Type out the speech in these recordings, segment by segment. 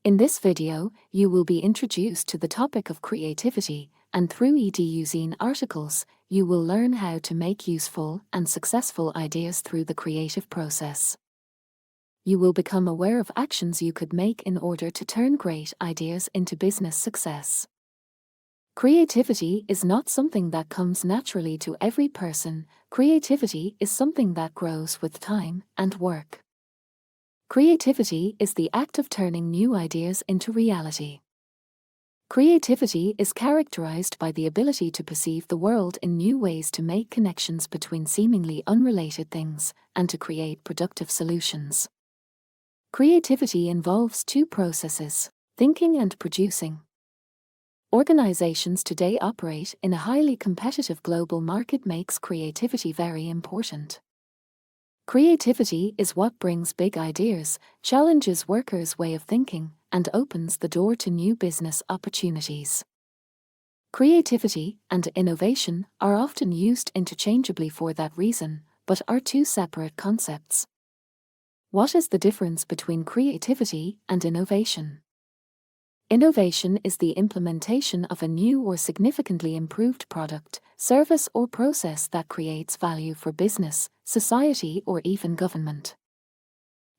In this video, you will be introduced to the topic of creativity, and through EduZine articles, you will learn how to make useful and successful ideas through the creative process. You will become aware of actions you could make in order to turn great ideas into business success. Creativity is not something that comes naturally to every person. Creativity is something that grows with time and work. Creativity is the act of turning new ideas into reality. Creativity is characterized by the ability to perceive the world in new ways, to make connections between seemingly unrelated things, and to create productive solutions. Creativity involves two processes: thinking and producing. Organizations today operate in a highly competitive global market, makes creativity very important. Creativity is what brings big ideas, challenges workers' way of thinking, and opens the door to new business opportunities. Creativity and innovation are often used interchangeably for that reason, but are two separate concepts. What is the difference between creativity and innovation? Innovation is the implementation of a new or significantly improved product, service, or process that creates value for business, society, or even government.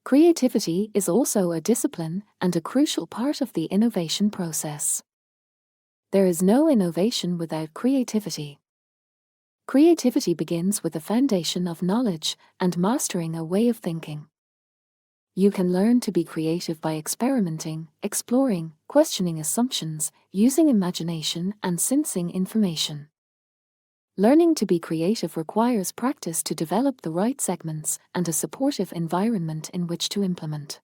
Creativity is also a discipline and a crucial part of the innovation process. There is no innovation without creativity. Creativity begins with a foundation of knowledge and mastering a way of thinking. You can learn to be creative by experimenting, exploring, questioning assumptions, using imagination, and sensing information. Learning to be creative requires practice to develop the right segments and a supportive environment in which to implement.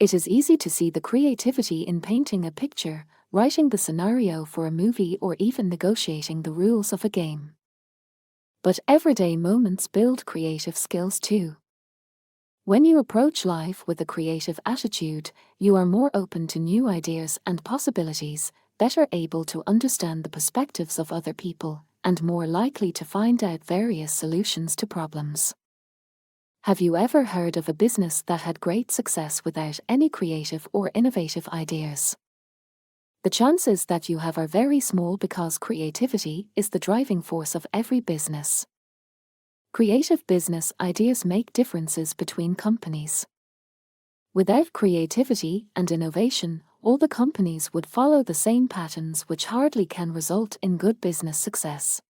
It is easy to see the creativity in painting a picture, writing the scenario for a movie, or even negotiating the rules of a game. But everyday moments build creative skills too. When you approach life with a creative attitude, you are more open to new ideas and possibilities, better able to understand the perspectives of other people, and more likely to find out various solutions to problems. Have you ever heard of a business that had great success without any creative or innovative ideas? The chances that you have are very small, because creativity is the driving force of every business. Creative business ideas make differences between companies. Without creativity and innovation, all the companies would follow the same patterns, which hardly can result in good business success.